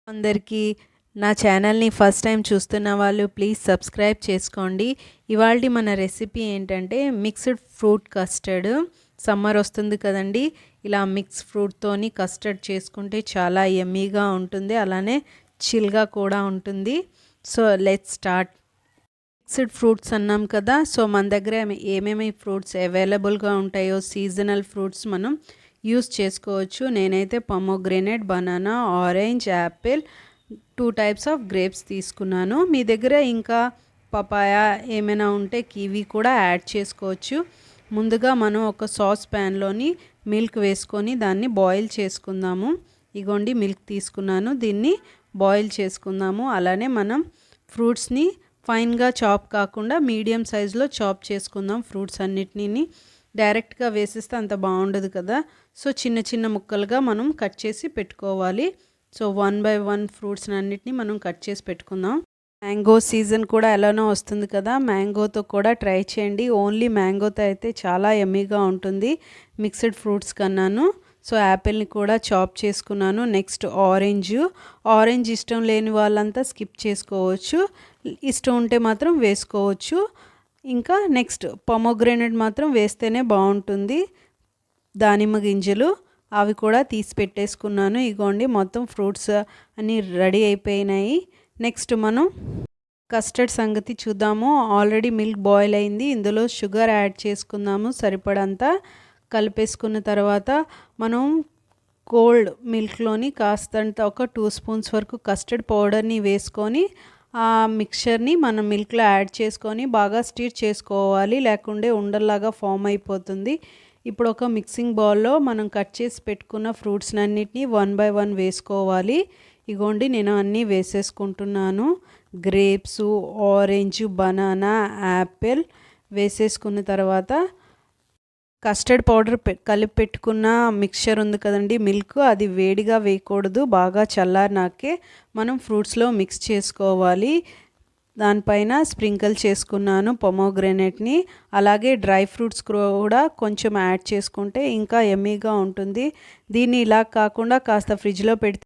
అందరికీ నా ఛానల్ని ఫస్ట్ టైం చూస్తున్న వాళ్ళు ప్లీజ్ సబ్స్క్రైబ్ చేసుకోండి. ఇవాల్టి మన రెసిపీ ఏంటంటే మిక్స్డ్ ఫ్రూట్ కస్టర్డ్. సమ్మర్ వస్తుంది కదండి, ఇలా మిక్స్ ఫ్రూట్తోని కస్టర్డ్ చేసుకుంటే చాలా యమ్మీగా ఉంటుంది, అలానే చిల్గా కూడా ఉంటుంది. So let's start. Mixed fruits అన్నాం కదా, సో మన దగ్గర ఏమేమి ఫ్రూట్స్ అవైలబుల్గా ఉంటాయో సీజనల్ ఫ్రూట్స్ మనం యూస్ చేసుకోవచ్చు. నేనైతే pomegranate, banana, orange, apple 2 types of grapes తీసుకున్నాను. మీ దగ్గర ఇంకా పపాయ ఏమైనా ఉంటే కివి కూడా యాడ్ చేసుకోవచ్చు. ముందుగా మనం ఒక సాస్ ప్యాన్లోని మిల్క్ వేసుకొని దాన్ని బాయిల్ చేసుకుందాము. ఇగోండి మిల్క్ తీసుకున్నాను, దీన్ని బాయిల్ చేసుకుందాము. అలానే మనం ఫ్రూట్స్ని ఫైన్గా చాప్ కాకుండా మీడియం సైజులో చాప్ చేసుకుందాం. ఫ్రూట్స్ అన్నిటినీ డైరెక్ట్గా వేసిస్తే అంత బాగుండదు కదా, సో చిన్న చిన్న ముక్కలుగా మనం కట్ చేసి పెట్టుకోవాలి. సో 1 by 1 ఫ్రూట్స్ అన్నిటినీ మనం కట్ చేసి పెట్టుకుందాం. మ్యాంగో సీజన్ కూడా ఎలానో వస్తుంది కదా, మ్యాంగోతో కూడా ట్రై చేయండి. ఓన్లీ మ్యాంగోతో అయితే చాలా యమ్మీగా ఉంటుంది మిక్స్డ్ ఫ్రూట్స్ కన్నాను. సో యాపిల్ని కూడా చాప్ చేసుకున్నాను. నెక్స్ట్ ఆరెంజ్ ఇష్టం లేని వాళ్ళంతా స్కిప్ చేసుకోవచ్చు, ఇష్టం ఉంటే మాత్రం వేసుకోవచ్చు. ఇంకా నెక్స్ట్ పొమోగ్రెనేట్ మాత్రం వేస్తేనే బాగుంటుంది. దానిమ్మ గింజలు అవి కూడా తీసి పెట్టేసుకున్నాను. ఇగోండి మొత్తం ఫ్రూట్స్ అన్నీ రెడీ అయిపోయినాయి. నెక్స్ట్ మనం కస్టర్డ్ సంగతి చూద్దాము. ఆల్రెడీ మిల్క్ బాయిల్ అయింది, ఇందులో షుగర్ యాడ్ చేసుకుందాము. సరిపడంతా కలిపేసుకున్న తర్వాత మనం కోల్డ్ మిల్క్లోని కాస్తంత ఒక 2 స్పూన్స్ వరకు కస్టర్డ్ పౌడర్ని వేసుకొని ఆ మిక్చర్ని మనం మిల్క్లో యాడ్ చేసుకొని బాగా స్టిర్ చేసుకోవాలి, లేకుంటే ఉండల్లాగా ఫామ్ అయిపోతుంది. ఇప్పుడు ఒక మిక్సింగ్ బౌల్లో మనం కట్ చేసి పెట్టుకున్న ఫ్రూట్స్ అన్నిటినీ 1 by 1 వేసుకోవాలి. ఇగోండి నేను అన్నీ వేసేసుకుంటున్నాను. గ్రేప్స్, ఆరెంజ్, బనానా, యాపిల్ వేసేసుకున్న తర్వాత కస్టర్డ్ పౌడర్ కలిపి పెట్టుకున్న మిక్చర్ ఉంది కదండి, మిల్క్, అది వేడిగా వేయకూడదు, బాగా చల్లారినాకే మనం ఫ్రూట్స్లో మిక్స్ చేసుకోవాలి. దానిపైన స్ప్రింకిల్ చేసుకున్నాను పొమోగ్రెనేట్ని. అలాగే డ్రై ఫ్రూట్స్ కూడా కొంచెం యాడ్ చేసుకుంటే ఇంకా యమ్మీగా ఉంటుంది. దీన్ని ఇలా కాకుండా కాస్త ఫ్రిడ్జ్లో పెడితే